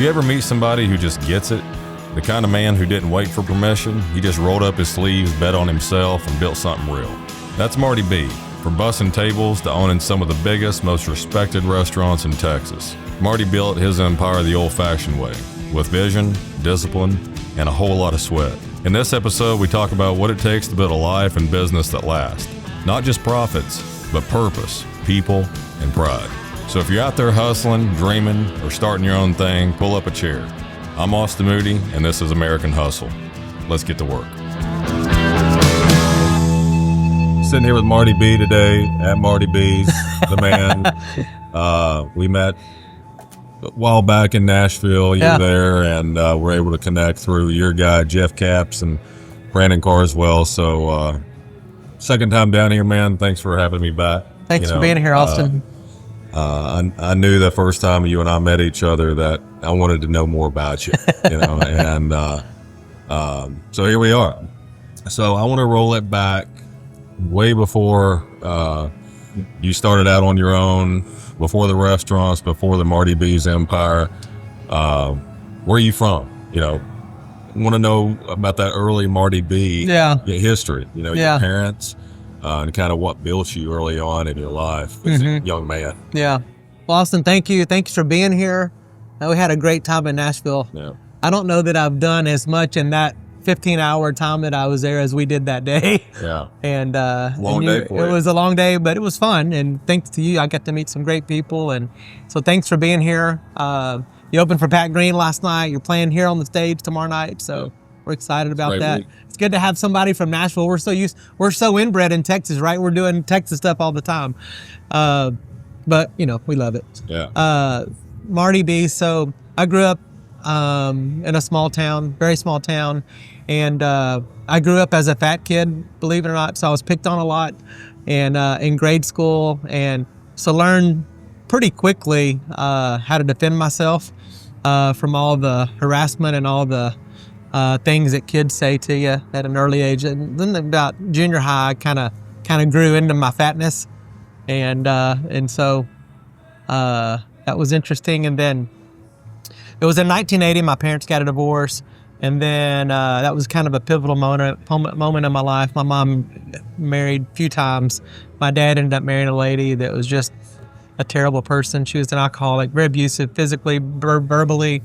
you ever meet somebody who just gets it? The kind of man who didn't wait for permission, he just rolled up his sleeves, bet on himself, and built something real. That's Marty B. From bussing tables to owning some of the biggest, most respected restaurants in Texas, Marty built his empire the old-fashioned way, with vision, discipline, and a whole lot of sweat. In this episode, we talk about what it takes to build a life and business that last. Not just profits, but purpose, people, and pride. So if you're out there hustling, dreaming, or starting your own thing, pull up a chair. I'm Austin Moody, and this is American Hustle. Let's get to work. Sitting here with Marty B today at Marty B's, the man. We met a while back in Nashville. You were there, and we're able to connect through your guy, Jeff Capps, and Brandon Carswell. So second time down here, man. Thanks for having me back. Thanks for being here, Austin. I knew the first time you and I met each other that I wanted to know more about you, and so here we are. So I want to roll it back way before you started out on your own, before the restaurants, before the Marty B's empire. Where are you from? Want to know about that early Marty B history, your parents. And kind of what built you early on in your life as a young man. Yeah. Well, Austin, thank you. Thanks for being here. We had a great time in Nashville. Yeah. I don't know that I've done as much in that 15-hour time that I was there as we did that day. Yeah. And long day for you. It was a long day, but it was fun. And thanks to you, I got to meet some great people. And so thanks for being here. You opened for Pat Green last night. You're playing here on the stage tomorrow night. So we're excited about that. Week. It's good to have somebody from Nashville. We're so inbred in Texas, right? We're doing Texas stuff all the time. But we love it. Yeah. Marty B. So I grew up in a small town, very small town. And I grew up as a fat kid, believe it or not. So I was picked on a lot and in grade school. And so learned pretty quickly how to defend myself from all the harassment and all the things that kids say to you at an early age. And then about junior high, I kind of grew into my fatness, and so that was interesting. And then it was in 1980. My parents got a divorce, and then that was kind of a pivotal moment in my life. My mom married a few times. My dad ended up marrying a lady that was just a terrible person. She was an alcoholic, very abusive, physically, verbally,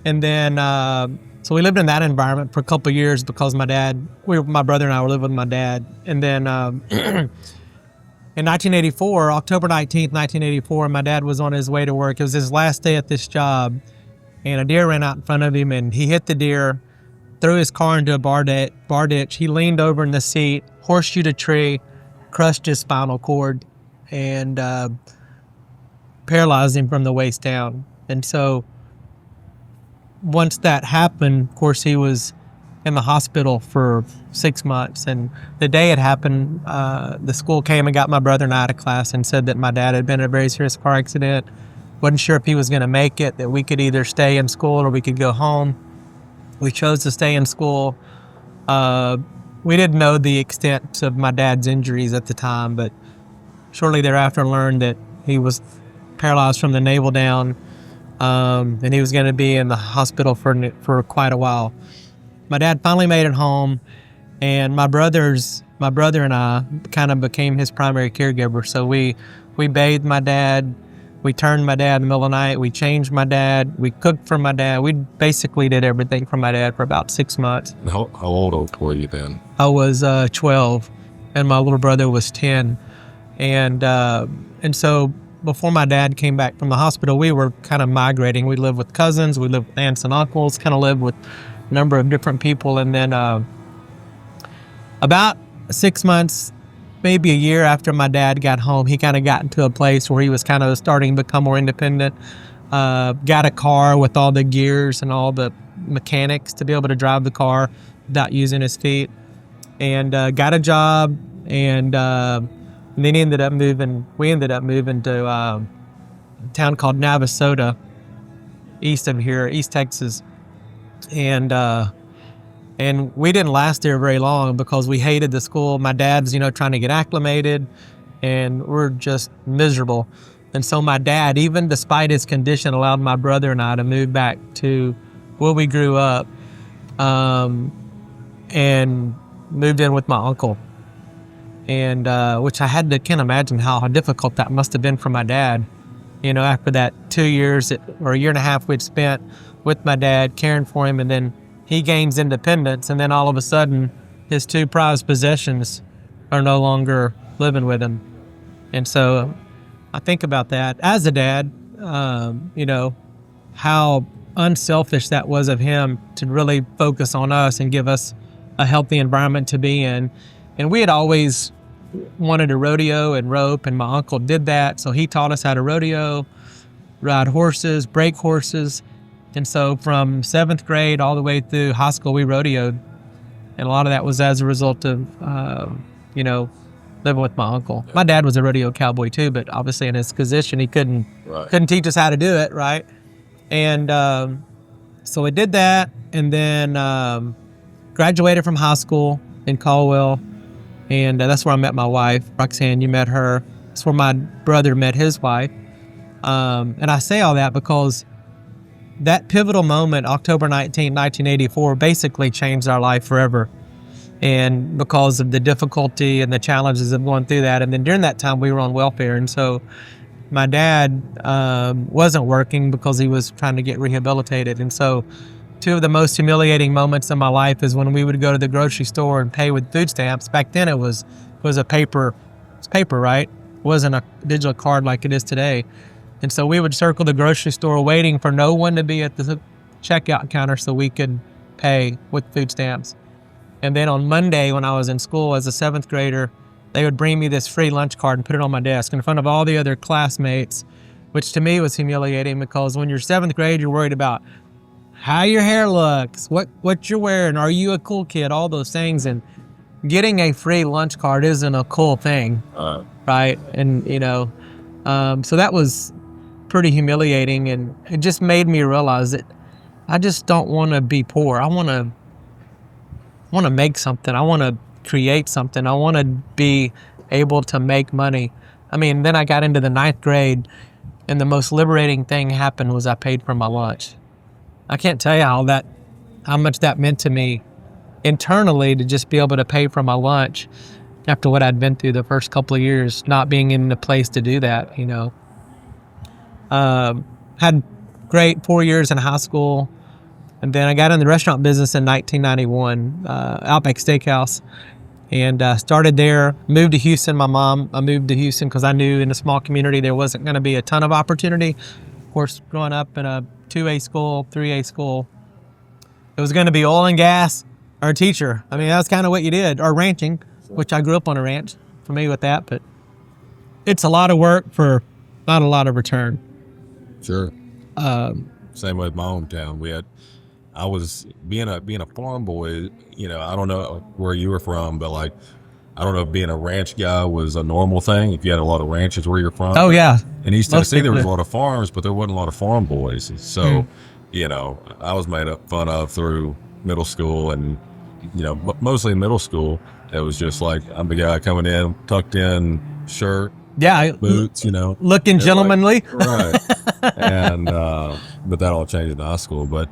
and then. So we lived in that environment for a couple of years because my brother and I were living with my dad. And then in 1984, October 19th, 1984, my dad was on his way to work. It was his last day at this job. And a deer ran out in front of him, and he hit the deer, threw his car into a bar ditch. He leaned over in the seat, horseshoed a tree, crushed his spinal cord, and paralyzed him from the waist down. And so once that happened, of course, he was in the hospital for 6 months. And the day it happened, the school came and got my brother and I out of class and said that my dad had been in a very serious car accident. Wasn't sure if he was going to make it, that we could either stay in school or we could go home. We chose to stay in school. We didn't know the extent of my dad's injuries at the time, but shortly thereafter learned that he was paralyzed from the navel down. And he was going to be in the hospital for quite a while. My dad finally made it home, and my brother and I kind of became his primary caregiver. So we bathed my dad, we turned my dad in the middle of the night, we changed my dad, we cooked for my dad. We basically did everything for my dad for about 6 months. How old were you then? I was 12, and my little brother was 10, and so. Before my dad came back from the hospital, we were kind of migrating. We lived with cousins, we lived with aunts and uncles, kind of lived with a number of different people. And then about 6 months, maybe a year after my dad got home, he kind of got into a place where he was kind of starting to become more independent. Got a car with all the gears and all the mechanics to be able to drive the car without using his feet. And got a job, and then we ended up moving to a town called Navasota, east of here, East Texas. And we didn't last there very long because we hated the school. My dad's, trying to get acclimated, and we're just miserable. And so my dad, even despite his condition, allowed my brother and I to move back to where we grew up, and moved in with my uncle. And which I can't imagine how difficult that must have been for my dad. You know, after that 2 years or a year and a half we'd spent with my dad, caring for him, and then he gains independence, and then all of a sudden his 2 prized possessions are no longer living with him. And so I think about that as a dad, you know, how unselfish that was of him to really focus on us and give us a healthy environment to be in. And we had always wanted to rodeo and rope, and my uncle did that. So he taught us how to rodeo, ride horses, break horses. And so from 7th grade all the way through high school, we rodeoed. And a lot of that was as a result of, you know, living with my uncle. My dad was a rodeo cowboy too, but obviously in his position, he couldn't teach us how to do it, right? And so we did that, and then graduated from high school in Caldwell. And that's where I met my wife, Roxanne. You met her. That's where my brother met his wife. And I say all that because that pivotal moment, October 19, 1984, basically changed our life forever. And because of the difficulty and the challenges of going through that. And then during that time, we were on welfare. And so my dad wasn't working because he was trying to get rehabilitated. And so 2 of the most humiliating moments in my life is when we would go to the grocery store and pay with food stamps. Back then it was a paper, it's paper, right? It wasn't a digital card like it is today. And so we would circle the grocery store waiting for no one to be at the checkout counter so we could pay with food stamps. And then on Monday when I was in school as a 7th grader, they would bring me this free lunch card and put it on my desk in front of all the other classmates, which to me was humiliating because when you're 7th grade, you're worried about how your hair looks, what you're wearing, are you a cool kid, all those things. And getting a free lunch card isn't a cool thing, right? And, you know, so that was pretty humiliating, and it just made me realize that I just don't want to be poor. I want to make something. I want to create something. I want to be able to make money. I mean, then I got into the 9th grade, and the most liberating thing happened was I paid for my lunch. I can't tell you how much that meant to me internally to just be able to pay for my lunch after what I'd been through the first couple of years, not being in a place to do that, you know. Had great 4 years in high school, and then I got in the restaurant business in 1991, Outback Steakhouse, and started there, moved to Houston. I moved to Houston because I knew in a small community there wasn't going to be a ton of opportunity. Of course, growing up in a 2A school, 3A school, it was going to be oil and gas or teacher. I mean, that's kind of what you did, or ranching, which I grew up on a ranch, familiar with that, but it's a lot of work for not a lot of return. Sure. Same with my hometown. I was being a farm boy, you know, I don't know where you were from, but like, I don't know if being a ranch guy was a normal thing, if you had a lot of ranches where you're from. Oh, yeah. In East Tennessee, there was a lot of farms, but there wasn't a lot of farm boys. So, you know, I was made fun of through middle school, and, you know, mostly in middle school, it was just like, I'm the guy coming in, tucked in shirt, boots, you know. Looking gentlemanly. Right. And, but that all changed in high school. But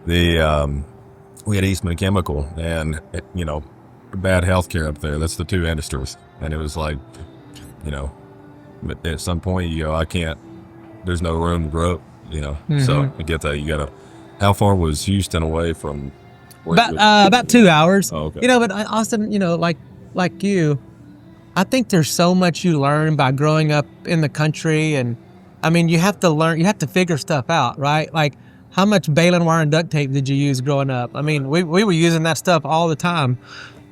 we had Eastman Chemical, and, you know, bad healthcare up there. That's the 2 industries. And it was like, you know, at some point you go, there's no room to grow, you know. So I get that. How far was Houston away from where about 2 hours. Oh, okay. You know, but Austin, you know, like you, I think there's so much you learn by growing up in the country. And I mean, you have to figure stuff out, right? Like, how much baling wire and duct tape did you use growing up? I mean, we were using that stuff all the time.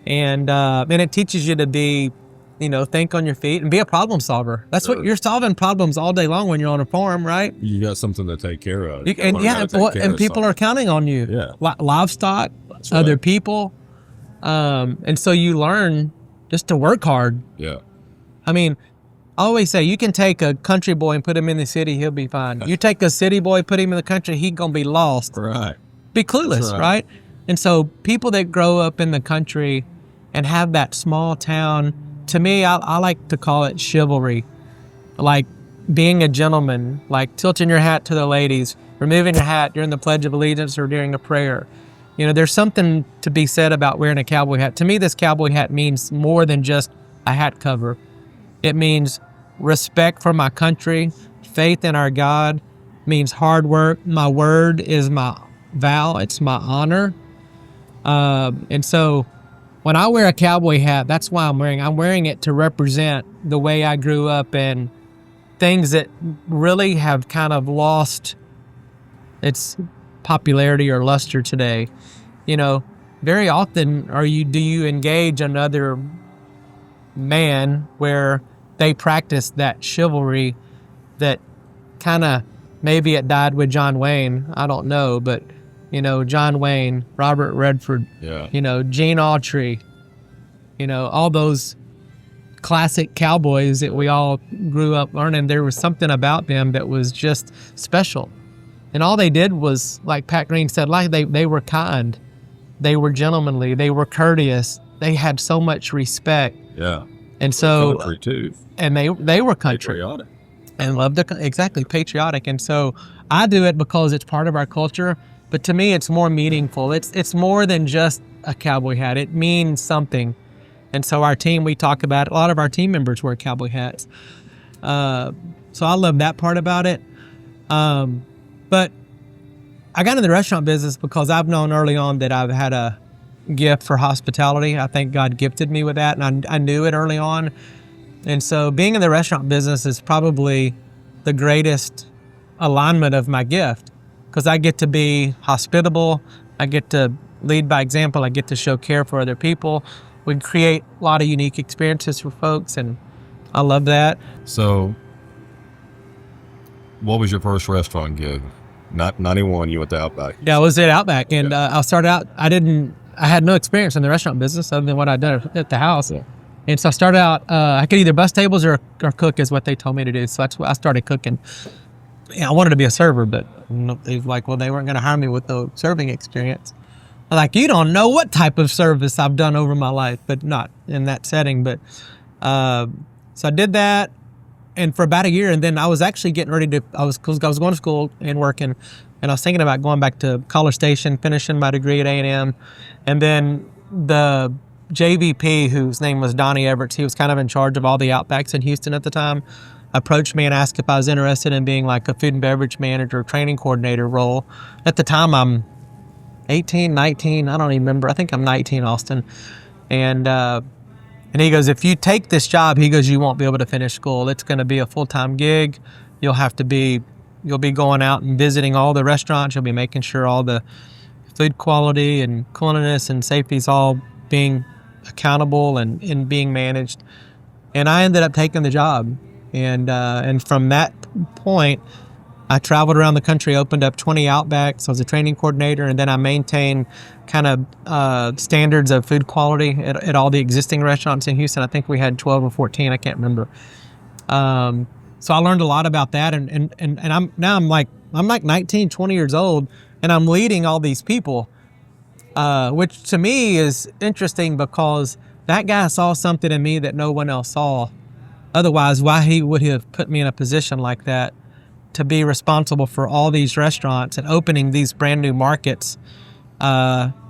And it teaches you to be, you know, think on your feet and be a problem solver. That's what you're solving problems all day long when you're on a farm, right? You got something to take care of. And people are counting on you. Yeah. Livestock, other people. And so you learn just to work hard. Yeah. I mean, I always say you can take a country boy and put him in the city, he'll be fine. You take a city boy, put him in the country, he's going to be lost. Right. Be clueless, right? And so people that grow up in the country and have that small town, to me, I like to call it chivalry. Like, being a gentleman, like tilting your hat to the ladies, removing your hat during the Pledge of Allegiance or during a prayer. There's something to be said about wearing a cowboy hat. To me, this cowboy hat means more than just a hat cover. It means respect for my country, faith in our God, means hard work. My word is my vow. It's my honor. And so when I wear a cowboy hat, that's why I'm wearing it to represent the way I grew up and things that really have kind of lost its popularity or luster today. Very often do you engage another man where they practice that chivalry that kind of, maybe it died with John Wayne, I don't know, but John Wayne, Robert Redford, Gene Autry, all those classic cowboys that we all grew up learning. There was something about them that was just special. And all they did was, like Pat Green said, like they were kind, they were gentlemanly, they were courteous, they had so much respect. Yeah. And so, country too. And they were country. Patriotic. And loved exactly, patriotic. And so I do it because it's part of our culture, but to me it's more meaningful. It's more than just a cowboy hat. It means something. And so our team, we talk about it. A lot of our team members wear cowboy hats. So I love that part about it. But I got into the restaurant business because I've known early on that I've had a gift for hospitality. I think God gifted me with that, and I knew it early on. And so being in the restaurant business is probably the greatest alignment of my gift, because I get to be hospitable, I get to lead by example, I get to show care for other people. We create a lot of unique experiences for folks, and I love that. So what was your first restaurant gig? Not 91, you went to Outback. Yeah, I was at Outback, and I started out, I had no experience in the restaurant business other than what I'd done at the house. And so I started out, I could either bus tables or cook is what they told me to do. So that's what I started cooking. I wanted to be a server, but they were like, well, they weren't going to hire me with no serving experience. I'm like, you don't know what type of service I've done over my life, but not in that setting. But so I did that, and for about a year, and then I was actually getting ready to, I was going to school and working, and I was thinking about going back to College Station, finishing my degree at A&M, and then the JVP, whose name was Donnie Everett, he was kind of in charge of all the Outbacks in Houston at the time, approached me and asked if I was interested in being like a food and beverage manager, training coordinator role. At the time, I'm 18, 19, I don't even remember. I think I'm 19, Austin. And he goes, if you take this job, he goes, you won't be able to finish school. It's going to be a full-time gig. You'll be going out and visiting all the restaurants. You'll be making sure all the food quality and cleanliness and safety is all being accountable and being managed. And I ended up taking the job. And from that point, I traveled around the country, opened up 20 Outbacks. I was a training coordinator, and then I maintained kind of standards of food quality at all the existing restaurants in Houston. I think we had 12 or 14, I can't remember. So I learned a lot about that, and I'm like 19, 20 years old, and I'm leading all these people, which to me is interesting because that guy saw something in me that no one else saw. Otherwise, why he would have put me in a position like that to be responsible for all these restaurants and opening these brand new markets,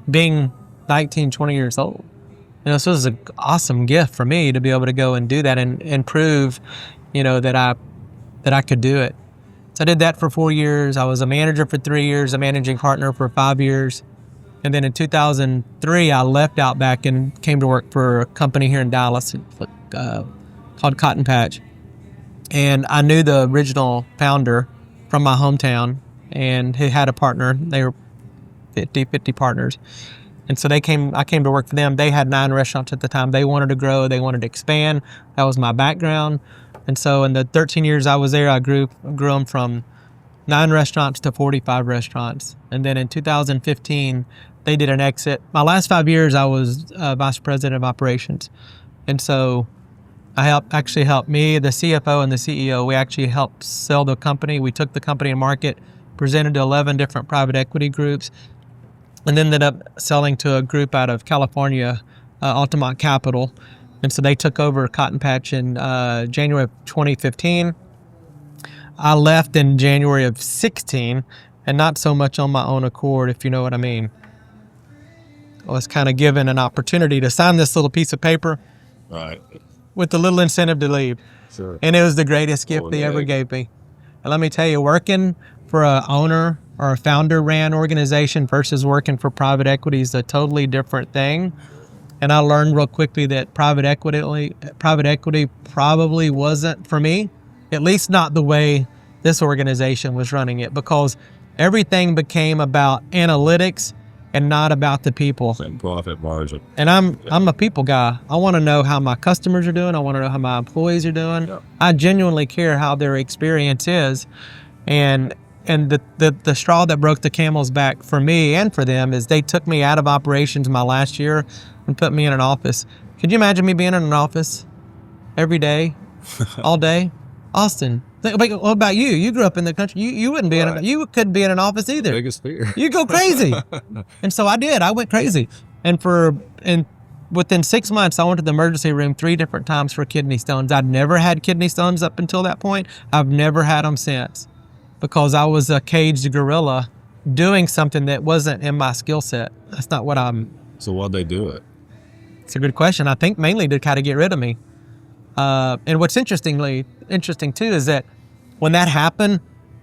being 19, 20 years old. This was an awesome gift for me to be able to go and do that and prove, that I could do it. So I did that for 4 years. I was a manager for 3 years, a managing partner for 5 years. And then in 2003, I left Outback and came to work for a company here in Dallas called Cotton Patch. And I knew the original founder from my hometown, and he had a partner. They were 50 partners. And so I came to work for them. They had 9 restaurants at the time. They wanted to grow. They wanted to expand. That was my background. And so in the 13 years I was there, I grew them from 9 restaurants to 45 restaurants. And then in 2015, they did an exit. My last 5 years, I was vice president of operations. And so I helped me, the CFO and the CEO, we actually helped sell the company. We took the company to market, presented to 11 different private equity groups, and ended up selling to a group out of California, Altamont Capital. And so they took over Cotton Patch in January of 2015. I left in January of 16, and not so much on my own accord, if you know what I mean. I was kind of given an opportunity to sign this little piece of paper Right. with a little incentive to leave. Sure. And it was the greatest gift they ever gave me. And let me tell you, working for a owner or a founder ran organization versus working for private equity is a totally different thing. And I learned real quickly that private equity probably wasn't for me, at least not the way this organization was running it, because everything became about analytics and not about the people. And profit margin. And I'm a people guy. I want to know how my customers are doing. I want to know how my employees are doing. Yep. I genuinely care how their experience is. And the straw that broke the camel's back for me and for them is they took me out of operations my last year and put me in an office. Could you imagine me being in an office every day, all day? Austin, what about you? You grew up in the country. You wouldn't be you couldn't be in an office either. Biggest fear. You go crazy. And so I did. I went crazy. And within 6 months, I went to the emergency room 3 different times for kidney stones. I'd never had kidney stones up until that point. I've never had them since, because I was a caged gorilla doing something that wasn't in my skill set. That's not what I'm. So why'd they do it? It's a good question. I think mainly to kind of get rid of me. And what's interesting too is that when that happened,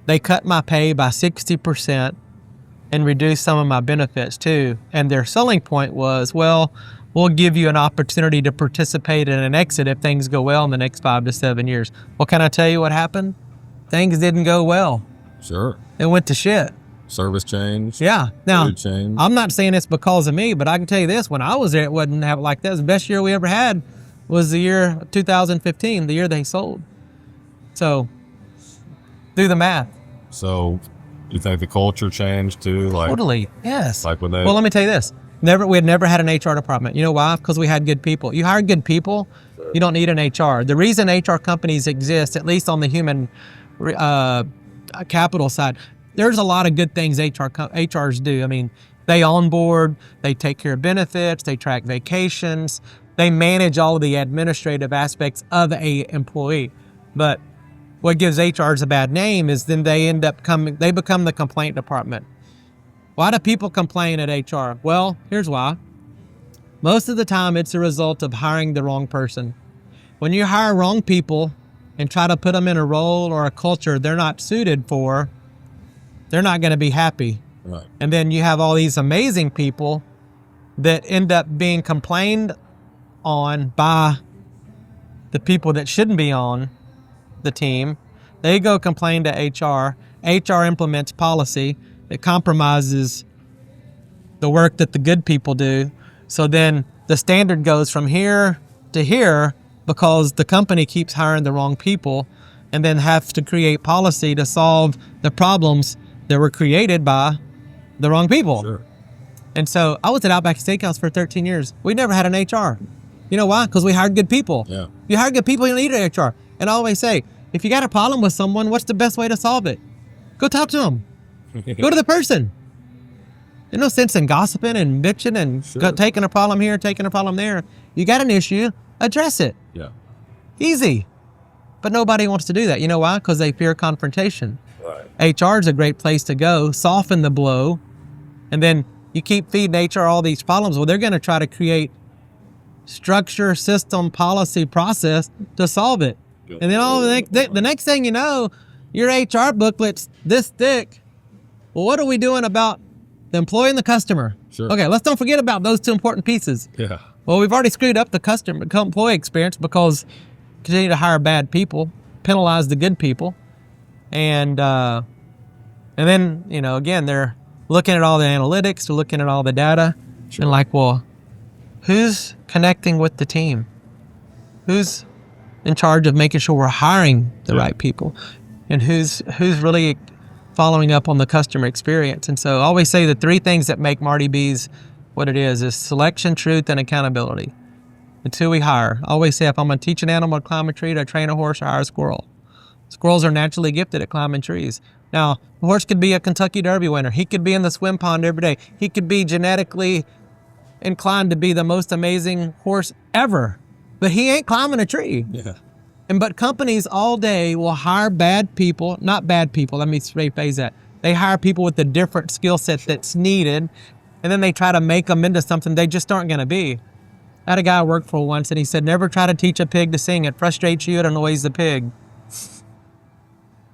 they cut my pay by 60% and reduced some of my benefits too. And their selling point was, well, we'll give you an opportunity to participate in an exit if things go well in the next 5 to 7 years. Well, can I tell you what happened? Things didn't go well. Sure. It went to shit. Service change. Yeah. Now, Food change. I'm not saying it's because of me, but I can tell you this: when I was there, it wasn't like that. The best year we ever had was the year 2015, the year they sold. So, do the math. So, you think the culture changed too? Like Totally, yes. Like when they. Well, let me tell you this: we had never had an HR department. You know why? Because we had good people. You hire good people, you don't need an HR. The reason HR companies exist, at least on the human capital side, there's a lot of good things HRs do. I mean, they onboard, they take care of benefits, they track vacations, they manage all of the administrative aspects of a employee. But what gives HRs a bad name is then they become the complaint department. Why do people complain at HR? Well, here's why. Most of the time, it's a result of hiring the wrong person. When you hire wrong people and try to put them in a role or a culture they're not suited for, they're not going to be happy. Right. And then you have all these amazing people that end up being complained on by the people that shouldn't be on the team. They go complain to HR. HR implements policy that compromises the work that the good people do. So then the standard goes from here to here because the company keeps hiring the wrong people, and then have to create policy to solve the problems that were created by the wrong people. Sure. And so I was at Outback Steakhouse for 13 years. We never had an HR. You know why? Because we hired good people. Yeah. You hire good people, you don't need an HR. And I always say, if you got a problem with someone, what's the best way to solve it? Go talk to them. Go to the person. There's no sense in gossiping and bitching and taking a problem here, taking a problem there. You got an issue, address it. Yeah. Easy. But nobody wants to do that. You know why? Because they fear confrontation. Right. HR is a great place to go, soften the blow, and then you keep feeding HR all these problems. Well, they're going to try to create structure, system, policy, process to solve it. Good. And then the next thing you know, your HR booklet's this thick. Well, what are we doing about the employee and the customer? Sure. Okay, let's don't forget about those 2 important pieces. Yeah. Well, we've already screwed up the employee experience because continue to hire bad people, penalize the good people. And then, again, they're looking at all the analytics, they're looking at all the data, and like, well, who's connecting with the team? Who's in charge of making sure we're hiring the right people? And who's really following up on the customer experience? And so I always say the 3 things that make Marty B's what it is selection, truth, and accountability. It's who we hire. I always say if I'm going to teach an animal to climb a tree, to train a horse, or hire a squirrel. Squirrels are naturally gifted at climbing trees. Now, a horse could be a Kentucky Derby winner. He could be in the swim pond every day. He could be genetically inclined to be the most amazing horse ever, but he ain't climbing a tree. Yeah. But companies all day will hire bad people, not bad people, let me rephrase that. They hire people with a different skill set that's needed, and then they try to make them into something they just aren't going to be. I had a guy I worked for once, and he said, never try to teach a pig to sing. It frustrates you, it annoys the pig.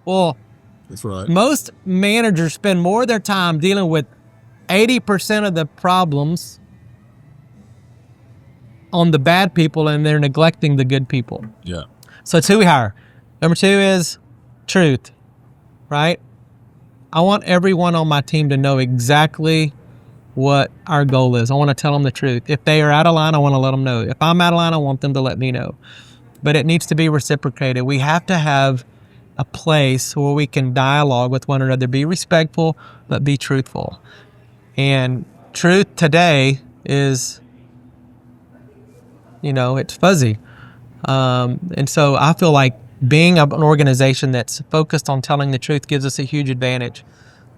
Well, That's right. most managers spend more of their time dealing with 80% of the problems on the bad people, and they're neglecting the good people. Yeah. So it's who we hire. Number 2 is truth, right? I want everyone on my team to know exactly what our goal is. I want to tell them the truth. If they are out of line, I want to let them know. If I'm out of line, I want them to let me know. But it needs to be reciprocated. We have to have a place where we can dialogue with one another, be respectful, but be truthful. And truth today is, it's fuzzy. And so I feel like being an organization that's focused on telling the truth gives us a huge advantage.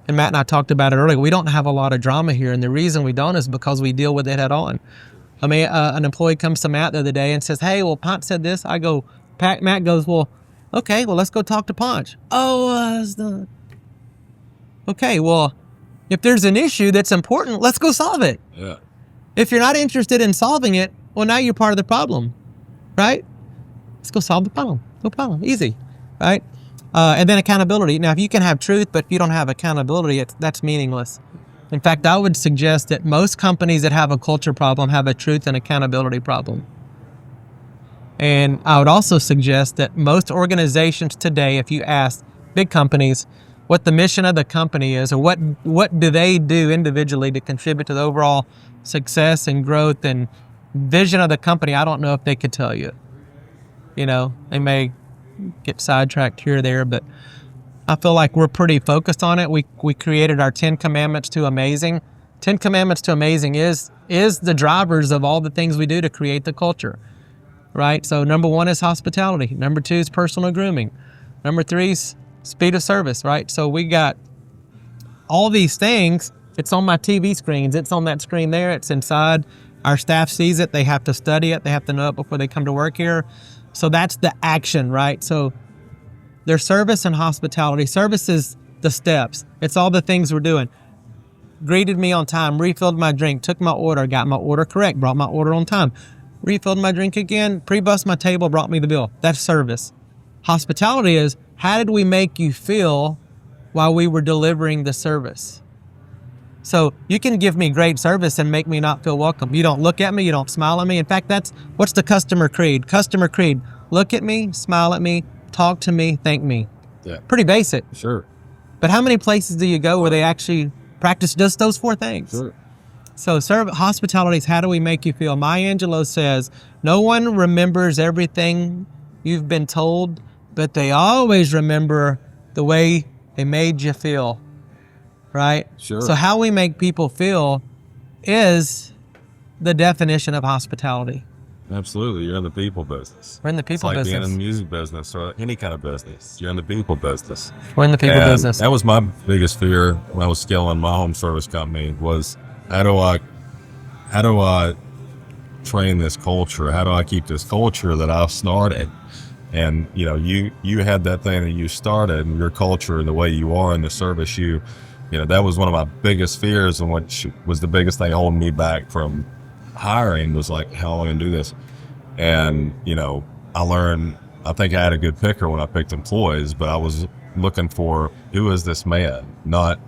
And Matt and I talked about it earlier. We don't have a lot of drama here, and the reason we don't is because we deal with it head on. I mean, an employee comes to Matt the other day and says, hey, well, Ponch said this. I go, Matt goes, well, okay, well, let's go talk to Ponch. Oh, okay, well, if there's an issue that's important, let's go solve it. Yeah. If you're not interested in solving it, well, now you're part of the problem, right? Let's go solve the problem. No problem. Easy, right? And then accountability. Now, if you can have truth, but if you don't have accountability, that's meaningless. In fact, I would suggest that most companies that have a culture problem have a truth and accountability problem. And I would also suggest that most organizations today, if you ask big companies what the mission of the company is, or what do they do individually to contribute to the overall success and growth and vision of the company, I don't know if they could tell you. They may get sidetracked here or there, but I feel like we're pretty focused on it. We created our 10 Commandments to Amazing. 10 Commandments to Amazing is the drivers of all the things we do to create the culture, right? So number 1 is hospitality. Number 2 is personal grooming. Number 3 is speed of service, right? So we got all these things. It's on my TV screens. It's on that screen there. It's inside. Our staff sees it. They have to study it. They have to know it before they come to work here. So that's the action, right? So there's service and hospitality. Service is the steps. It's all the things we're doing. Greeted me on time, refilled my drink, took my order, got my order correct, brought my order on time, refilled my drink again, pre-bussed my table, brought me the bill. That's service. Hospitality is, how did we make you feel while we were delivering the service? So you can give me great service and make me not feel welcome. You don't look at me, you don't smile at me. In fact, what's the customer creed? Customer creed, look at me, smile at me, talk to me, thank me. Yeah. Pretty basic. Sure. But how many places do you go where they actually practice just those 4 things? Sure. So hospitality is, how do we make you feel? Maya Angelou says, no one remembers everything you've been told, but they always remember the way they made you feel. Right? Sure. So how we make people feel is the definition of hospitality. Absolutely. You're in the people business. We're in the people it's like business. being in the music business or any kind of business. You're in the people business. We're in the people business. That was my biggest fear when I was scaling my home service company was how do I train this culture? How do I keep this culture that I've started? And you had that thing that you started, and your culture and the way you are in the service that was one of my biggest fears, and what was the biggest thing holding me back from hiring was like, how am I going to do this? And, I learned, I think I had a good picker when I picked employees, but I was looking for who is this man, not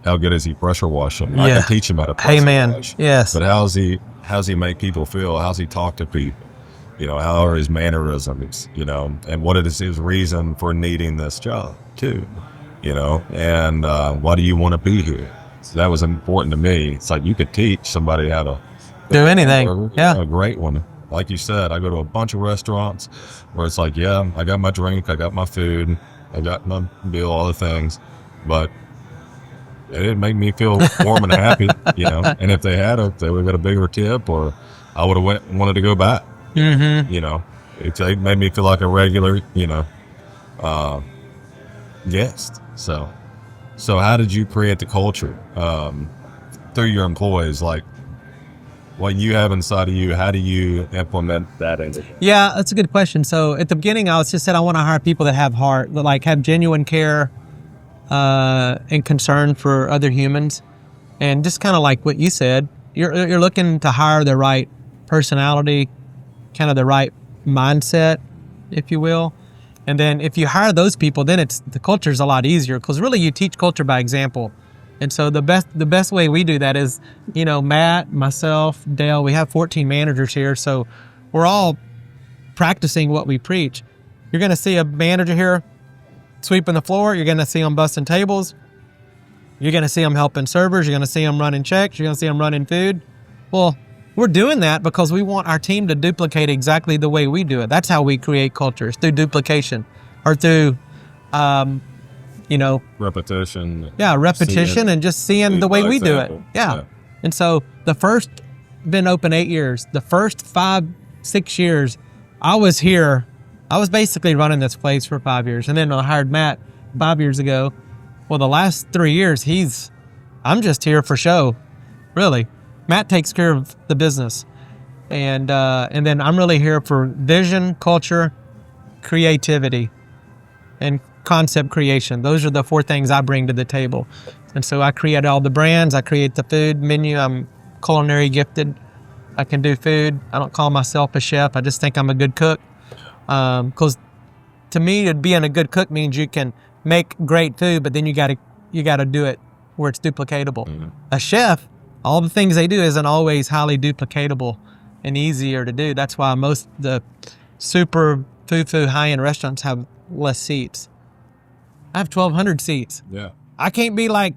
how good is he pressure washing. Yeah. I can teach him how to pressure wash. Yes. But how's he make people feel? How's he talk to people? How are his mannerisms, and what is his reason for needing this job too? And why do you want to be here? So that was important to me. It's like you could teach somebody how to do anything. Yeah. A great one. Like you said, I go to a bunch of restaurants where it's like, yeah, I got my drink, I got my food, I got my bill, all the things, but it didn't make me feel warm and happy, And if they would have got a bigger tip, or I would have wanted to go back. Mm-hmm. It made me feel like a regular, guest. So how did you create the culture through your employees? Like, what you have inside of you, how do you implement that into? Yeah, that's a good question. So at the beginning, I was just said I want to hire people that have heart, that like have genuine care and concern for other humans, and just kind of like what you said, you're looking to hire the right personality, kind of the right mindset, if you will. And then if you hire those people, then the culture's a lot easier, because really you teach culture by example. And so the best way we do that is, Matt, myself, Dale, we have 14 managers here, so we're all practicing what we preach. You're going to see a manager here sweeping the floor. You're going to see them busting tables. You're going to see them helping servers. You're going to see them running checks. You're going to see them running food. Well, we're doing that because we want our team to duplicate exactly the way we do it. That's how we create culture. It's through duplication, or through repetition. Yeah, repetition and just seeing the way we do it. Yeah. And so been open 8 years. The first 5-6 years I was here, I was basically running this place for 5 years. And then I hired Matt 5 years ago. Well, the last 3 years, I'm just here for show, really. Matt takes care of the business. And then I'm really here for vision, culture, creativity, and concept creation. Those are the 4 things I bring to the table. And so I create all the brands, I create the food menu. I'm culinary gifted. I can do food. I don't call myself a chef. I just think I'm a good cook. Because to me, being a good cook means you can make great food, but then you gotta do it where it's duplicatable. Mm-hmm. A chef, all the things they do isn't always highly duplicatable and easier to do. That's why most the super foo high-end restaurants have less seats. I have 1,200 seats. Yeah. I can't be like,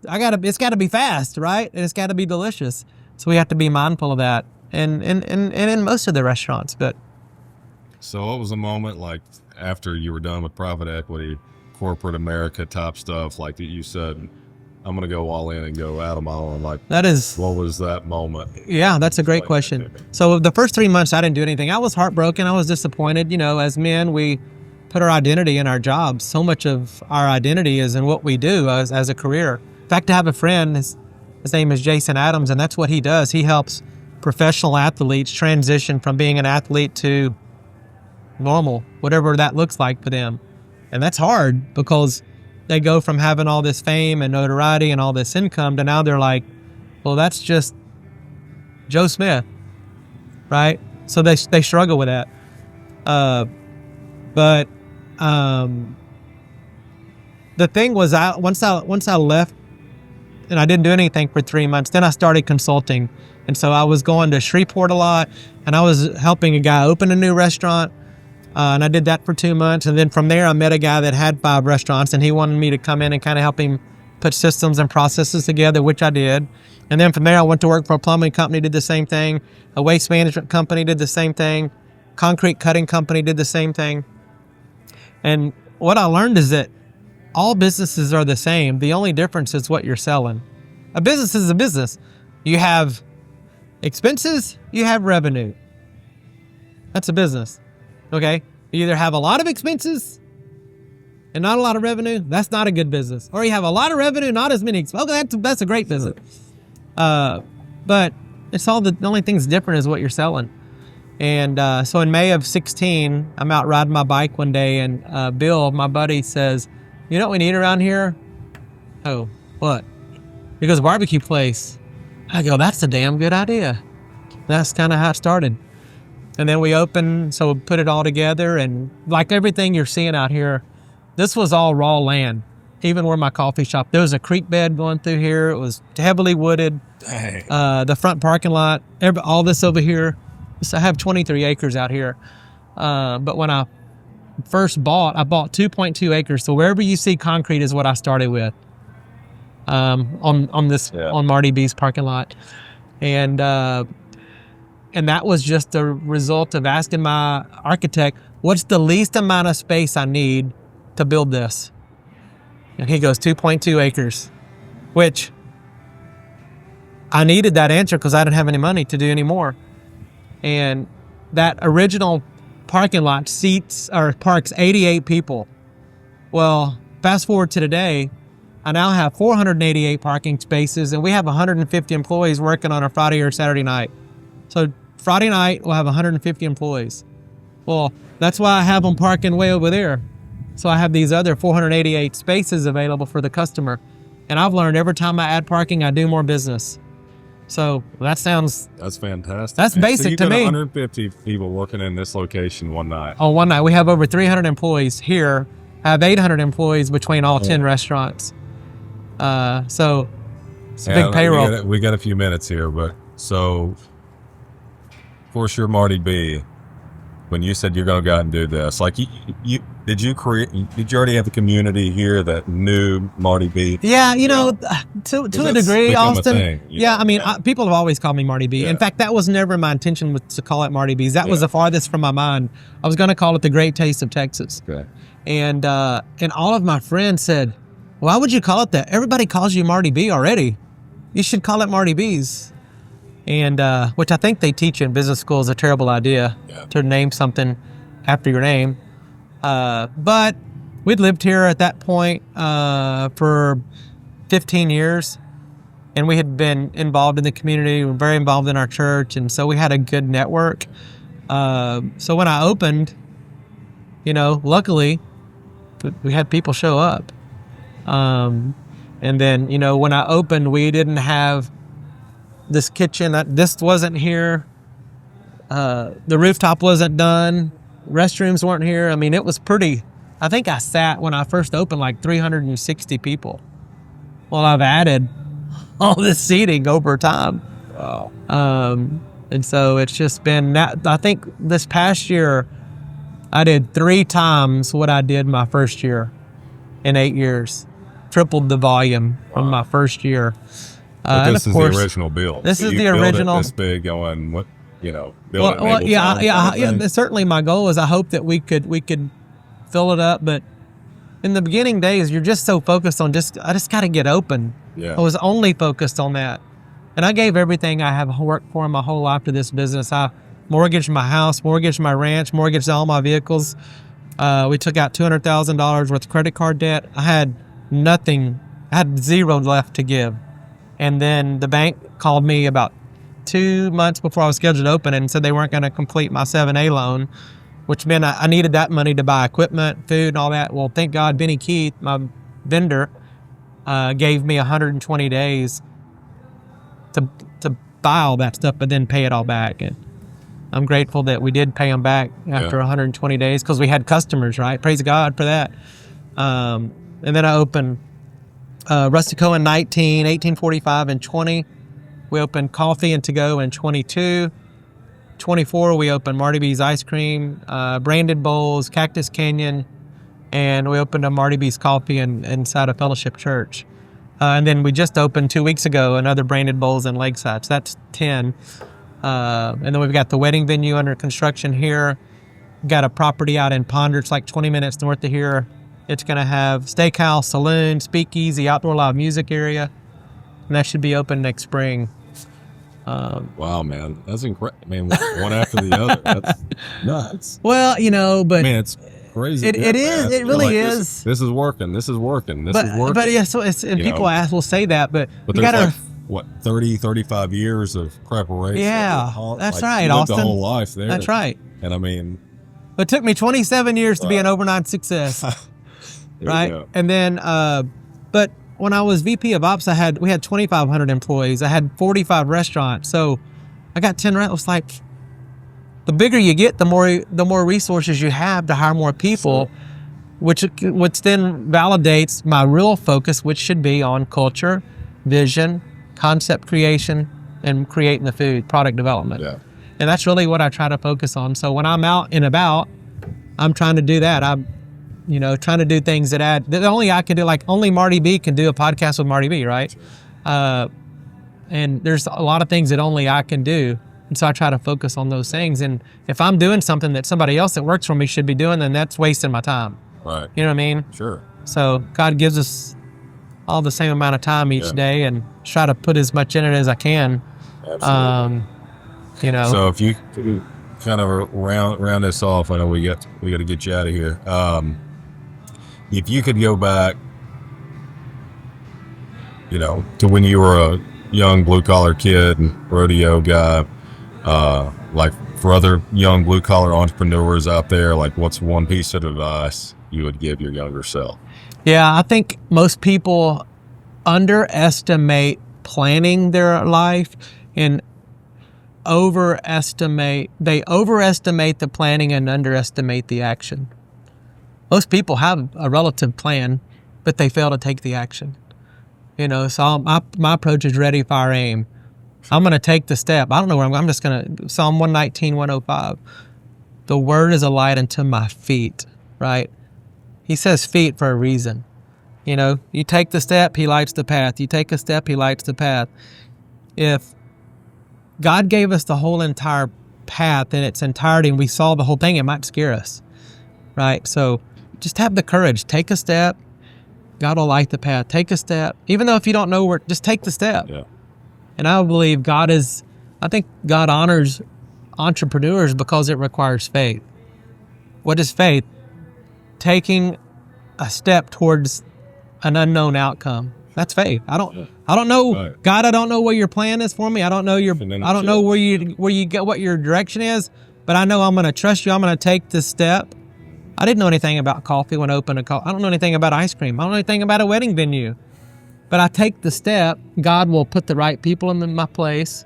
it's got to be fast, right? And it's got to be delicious. So we have to be mindful of that, and in most of the restaurants. But so, what was the moment like after you were done with private equity, corporate America type stuff? Like you said, I'm gonna go all in and go out of my own. Like that is. What was that moment? Yeah, that's a great question. So the first 3 months, I didn't do anything. I was heartbroken. I was disappointed. As men, we put our identity in our jobs. So much of our identity is in what we do as a career. In fact, I have a friend, his name is Jason Adams, and that's what he does. He helps professional athletes transition from being an athlete to normal, whatever that looks like for them. And that's hard, because they go from having all this fame and notoriety and all this income to now they're like, well, that's just Joe Smith, right? So they struggle with that. But the thing was, once I left and I didn't do anything for 3 months, then I started consulting. And so I was going to Shreveport a lot, and I was helping a guy open a new restaurant. And I did that for 2 months. And then from there, I met a guy that had 5 restaurants, and he wanted me to come in and kind of help him put systems and processes together, which I did. And then from there, I went to work for a plumbing company, did the same thing. A waste management company did the same thing. Concrete cutting company did the same thing. And what I learned is that all businesses are the same. The only difference is what you're selling. A business is a business. You have expenses, you have revenue. That's a business. Okay? You either have a lot of expenses and not a lot of revenue. That's not a good business. Or you have a lot of revenue, not as many expenses. Okay, that's a great business. But it's all the only thing's different is what you're selling. And so in May of 16, I'm out riding my bike one day, and Bill, my buddy, says, "You know what we need around here?" Oh, what? He goes, "Barbecue place." I go, "That's a damn good idea." That's kind of how it started. And then we opened, so we put it all together, and like everything you're seeing out here, this was all raw land. Even where my coffee shop, there was a creek bed going through here. It was heavily wooded. Dang. The front parking lot, all this over here. So I have 23 acres out here. But when I first I bought 2.2 acres. So wherever you see concrete is what I started with. On Marty B's parking lot. And that was just a result of asking my architect, what's the least amount of space I need to build this? And he goes, 2.2 acres, which I needed that answer because I didn't have any money to do any more. And that original parking lot parks 88 people. Well, fast forward to today, I now have 488 parking spaces, and we have 150 employees working on a Friday or Saturday night. So Friday night, we'll have 150 employees. Well, that's why I have them parking way over there. So I have these other 488 spaces available for the customer. And I've learned every time I add parking, I do more business. So that's fantastic. That's basic to me. 150 people working in this location one night. Oh, one night. We have over 300 employees here. I have 800 employees between all 10 restaurants. So it's a big payroll. We got a few minutes here, but so of course you're Marty B. When you said you're going to go out and do this, like did you already have a community here that knew Marty B? Yeah, to a degree, Austin. Yeah, I mean, people have always called me Marty B. Yeah. In fact, that was never my intention to call it Marty B's. That was the farthest from my mind. I was going to call it the Great Taste of Texas. Okay. And all of my friends said, "Why would you call it that? Everybody calls you Marty B already. You should call it Marty B's." And which I think they teach you in business school is a terrible idea to name something after your name. But we'd lived here at that point for 15 years, and we had been involved in the community. We were very involved in our church, and so we had a good network. So when I opened, luckily, we had people show up. And then, when I opened, we didn't have this kitchen. This wasn't here. The rooftop wasn't done. Restrooms weren't here. I mean, it was pretty. I think I sat when I first opened like 360 people. Well, I've added all this seating over time. Wow. And so it's just been, I think this past year, I did 3 times what I did my first year in 8 years. Tripled the volume from my first year. But this is the original build. This is the build original. It this big, going what build well, it. Yeah. Certainly, my goal is I hope that we could fill it up. But in the beginning days, you're just so focused on I just got to get open. Yeah. I was only focused on that, and I gave everything I have worked for my whole life to this business. I mortgaged my house, mortgaged my ranch, mortgaged all my vehicles. We took out $200,000 worth of credit card debt. I had nothing. I had zero left to give. And then the bank called me about 2 months before I was scheduled to open and said they weren't going to complete my 7A loan, which meant I needed that money to buy equipment, food, and all that. Well, thank God Benny Keith, my vendor, gave me 120 days to buy all that stuff, but then pay it all back. And I'm grateful that we did pay them back after 120 days because we had customers, right? Praise God for that. And then I opened Rustico in 19, 1845 and 20. We opened Coffee and To Go in 22. 24, we opened Marty B's Ice Cream, Branded Bowls, Cactus Canyon, and we opened a Marty B's Coffee inside a Fellowship Church. And then we just opened 2 weeks ago another Branded Bowls in Lakeside. So that's 10. And then we've got the wedding venue under construction here. We've got a property out in Ponder. It's like 20 minutes north of here. It's going to have steakhouse, saloon, speakeasy, outdoor live music area. And that should be open next spring. Wow, man. That's incredible. I mean, one after the other. That's nuts. Well, but... Man, it's crazy. It is. It really is. This is working. This is working. This is working. But yeah, so people will say that, but you there's got to... 30, 35 years of preparation. Yeah, that's right, Austin. The whole life there. That's right. And I mean... It took me 27 years to be an overnight success. Right? And then, but when I was VP of Ops, we had 2,500 employees. I had 45 restaurants. So I got 10 restaurants. It's like, the bigger you get, the more resources you have to hire more people, which then validates my real focus, which should be on culture, vision, concept creation, and creating the food, product development. Yeah. And that's really what I try to focus on. So when I'm out and about, I'm trying to do that. I'm trying to do things that only I can do, like only Marty B can do a podcast with Marty B, right? And there's a lot of things that only I can do. And so I try to focus on those things. And if I'm doing something that somebody else that works for me should be doing, then that's wasting my time. Right. You know what I mean? Sure. So God gives us all the same amount of time each day, and try to put as much in it as I can. Absolutely. So if you kind of round this off, I know we got to get you out of here. If you could go back to when you were a young blue collar kid and rodeo guy, like for other young blue collar entrepreneurs out there, like what's one piece of advice you would give your younger self? Yeah, I think most people underestimate planning their life and overestimate the planning and underestimate the action. Most people have a relative plan, but they fail to take the action. So my approach is ready, fire, aim. I'm going to take the step. I don't know where I'm just going to, Psalm 119, 105. The word is a light unto my feet, right? He says feet for a reason. You take the step, he lights the path. You take a step, he lights the path. If God gave us the whole entire path in its entirety and we saw the whole thing, it might scare us, right? So just have the courage. Take a step. God will light the path. Take a step. Even though if you don't know where, just take the step. Yeah. And I believe I think God honors entrepreneurs because it requires faith. What is faith? Taking a step towards an unknown outcome. That's faith. I don't know, right. God, I don't know what your plan is for me. I don't know where you get what your direction is, but I know I'm going to trust you. I'm going to take this step. I didn't know anything about coffee when I opened a coffee. I don't know anything about ice cream. I don't know anything about a wedding venue. But I take the step. God will put the right people in my place.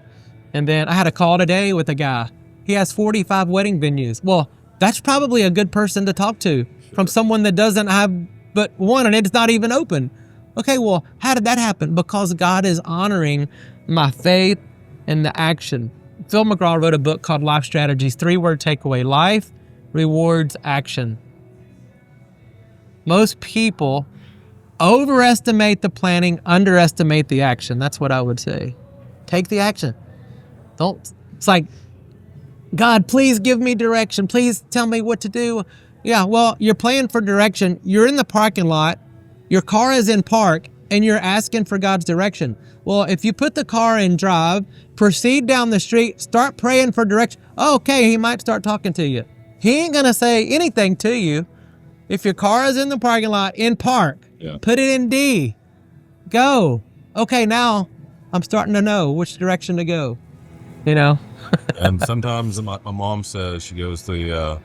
And then I had a call today with a guy. He has 45 wedding venues. Well, that's probably a good person to talk to from someone that doesn't have but one and it's not even open. Okay, well, how did that happen? Because God is honoring my faith and the action. Phil McGraw wrote a book called Life Strategies, 3-word takeaway: life rewards action. Most people overestimate the planning, underestimate the action. That's what I would say. Take the action. It's like, God, please give me direction. Please tell me what to do. Yeah, well, you're playing for direction. You're in the parking lot. Your car is in park, and you're asking for God's direction. Well, if you put the car in drive, proceed down the street, start praying for direction. Okay, he might start talking to you. He ain't going to say anything to you. If your car is in the parking lot, in park, put it in D. Go. Okay, now I'm starting to know which direction to go. And sometimes my mom says, she goes, the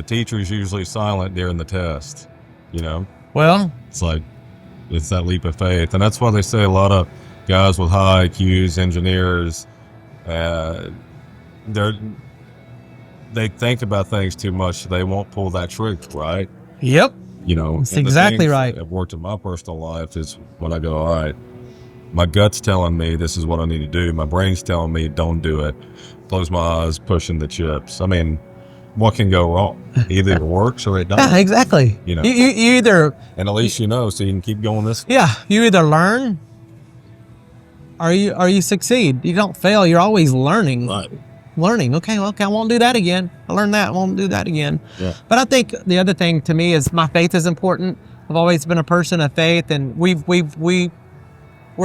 teacher's usually silent during the test, Well, it's that leap of faith. And that's why they say a lot of guys with high IQs, engineers, they think about things too much. So they won't pull that trigger, right? Yep. That's exactly right. I've worked in my personal life is when I go, all right, my gut's telling me this is what I need to do. My brain's telling me don't do it. Close my eyes, pushing the chips. I mean, what can go wrong? Either it works or it doesn't. Yeah, exactly. You either... And at least so you can keep going this way. Yeah, you either learn or you succeed. You don't fail. You're always learning. Right. Learning. Okay, I won't do that again. I learned that. I won't do that again. Yeah. But I think the other thing to me is my faith is important. I've always been a person of faith, and we're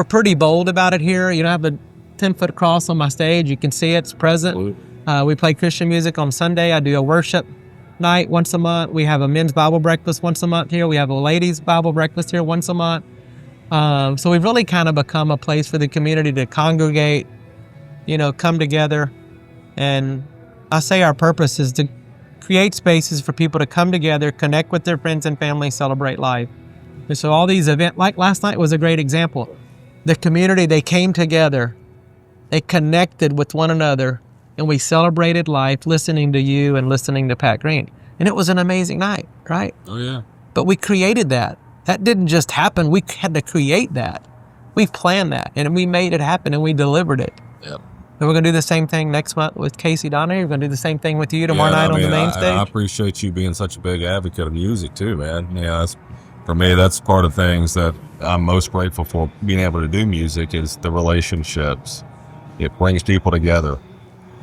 pretty bold about it here. I have a 10-foot cross on my stage. You can see it's present. We play Christian music on Sunday. I do a worship night once a month. We have a men's Bible breakfast once a month here. We have a ladies' Bible breakfast here once a month. So we've really kind of become a place for the community to congregate, come together. And I say our purpose is to create spaces for people to come together, connect with their friends and family, celebrate life. And so all these events, like last night was a great example. The community, they came together, they connected with one another, and we celebrated life listening to you and listening to Pat Green. And it was an amazing night, right? Oh, yeah. But we created that. That didn't just happen. We had to create that. We planned that, and we made it happen, and we delivered it. Yep. And we're going to do the same thing next month with Casey Donner. We're going to do the same thing with you tomorrow night on the main stage. I appreciate you being such a big advocate of music too, man. Yeah, for me, that's part of things that I'm most grateful for being able to do music is the relationships. It brings people together.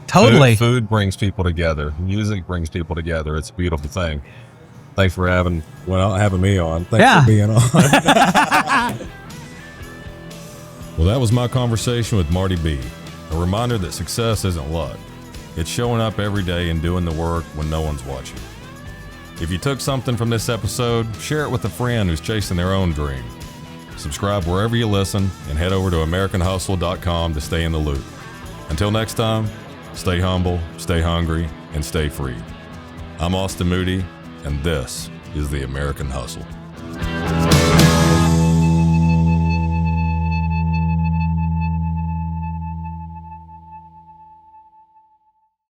Totally. Food brings people together. Music brings people together. It's a beautiful thing. Thanks for having me on. Thanks for being on. Well, that was my conversation with Marty B. A reminder that success isn't luck. It's showing up every day and doing the work when no one's watching. If you took something from this episode, share it with a friend who's chasing their own dream. Subscribe wherever you listen and head over to AmericanHustle.com to stay in the loop. Until next time, stay humble, stay hungry, and stay free. I'm Austin Moody, and this is the American Hustle.